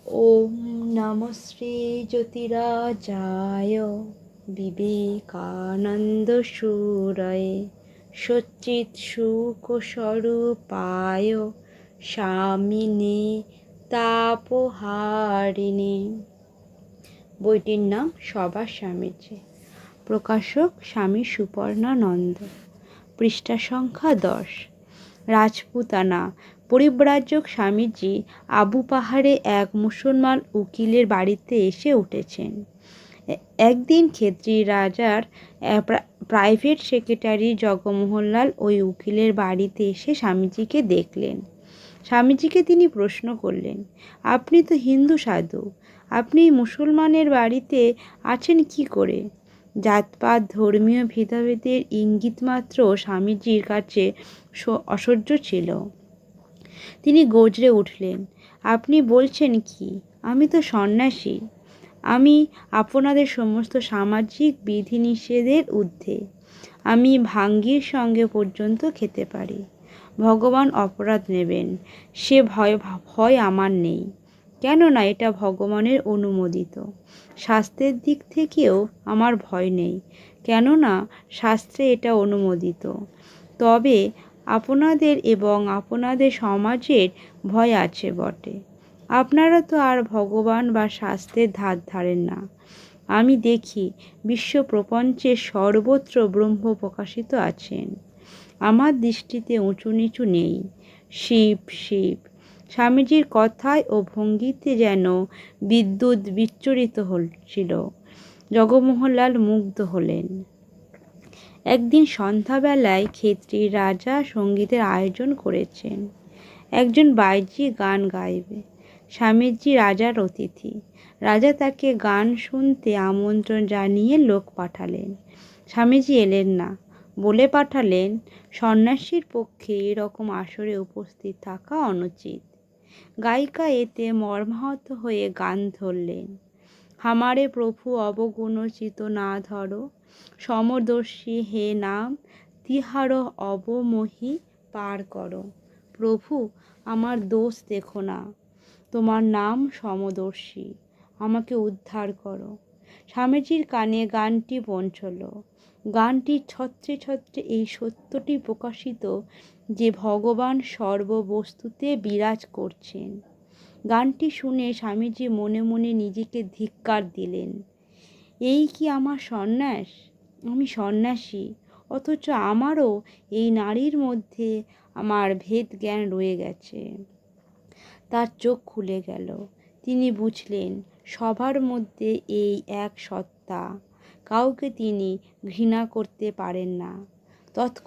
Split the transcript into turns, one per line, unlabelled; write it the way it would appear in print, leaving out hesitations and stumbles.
ওম নমঃ শ্রী জ্যোতিরাজায় বিবেকানন্দ সুরয়ে সচ্চিৎ সুখ স্বরূপায় স্বামিনে তাপহারিণে। বইটির নাম সবার স্বামীজি। প্রকাশক স্বামী সুপর্ণানন্দ। পৃষ্ঠা সংখ্যা 10। রাজপুতানা। পরিব্রাজক স্বামীজি আবু পাহাড়ে এক মুসলমান উকিলের বাড়িতে এসে উঠেছেন। একদিন খেতড়ি রাজার প্রাইভেট সেক্রেটারি জগমোহনলাল ওই উকিলের বাড়িতে এসে স্বামীজিকে দেখলেন। স্বামীজিকে তিনি প্রশ্ন করলেন, আপনি তো হিন্দু সাধু, আপনি মুসলমানের বাড়িতে আছেন কি করে? জাতপাত ধর্মীয় ভেদাভেদের ইঙ্গিত মাত্র স্বামীজির কাছে অসহ্য ছিল। তিনি গর্জে উঠলেন, আপনি বলছেন কি? আমি তো সন্ন্যাসী। আমি আপনাদের সমস্ত সামাজিক বিধিনিষেধের ঊর্ধ্বে। আমি ভাঙ্গির সঙ্গে পর্যন্ত খেতে পারি। ভগবান অপরাধ নেবেন সে ভয় আমার নেই, কেননা এটা ভগবানের অনুমোদিত। শাস্ত্রের দিক থেকেও আমার ভয় নেই, কেননা শাস্ত্রে এটা অনুমোদিত। তবে আপনাদের এবং আপনাদের সমাজের ভয় আছে বটে। আপনারা তো আর ভগবান বা শাস্ত্রের ধার ধারেন না। আমি দেখি বিশ্ব প্রপঞ্চে সর্বত্র ব্রহ্ম প্রকাশিত আছেন। আমার দৃষ্টিতে উঁচু নিচু নেই। শিব শিব। স্বামীজির কথায় ও ভঙ্গিতে যেন বিদ্যুৎ বিচ্ছুরিত হচ্ছিল। জগমোহনলাল মুগ্ধ হলেন। একদিন সন্ধ্যাবেলায় খেতড়ির রাজা সঙ্গীতের আয়োজন করেছেন। একজন বাইজি গান গাইবে। স্বামীজি রাজার অতিথি। রাজা তাকে গান শুনতে আমন্ত্রণ জানিয়ে লোক পাঠালেন। স্বামীজি এলেন না, বলে পাঠালেন, সন্ন্যাসীর পক্ষে এরকম আসরে উপস্থিত থাকা অনুচিত। গায়িকা এতে মর্মাহত হয়ে গান ধরলেন, হামারে প্রভু অবগুণ চিত না ধরো, সমদর্শী হে নাম তিহার অবমোহি পার করো। প্রভু, আমার দোষ দেখো না, তোমার নাম সমদর্শী, আমাকে উদ্ধার করো। স্বামীজির কানে গানটি পৌঁছল। গানটির ছত্রে ছত্রে এই সত্যটি প্রকাশিত যে ভগবান সর্ববস্তুতে বিরাজ করছেন। গানটি শুনে স্বামীজি মনে মনে নিজেকে ধিক্কার দিলেন। এই কি আমার সন্ন্যাস? আমি সন্ন্যাসী, অথচ আমারও এই নারীর মধ্যে আমার ভেদ জ্ঞান রয়ে গেছে। তার চোখ খুলে গেল। তিনি বুঝলেন সবার মধ্যে এই এক সত্তা, কাউকে তিনি ঘৃণা করতে পারেন না। তৎক্ষণাৎ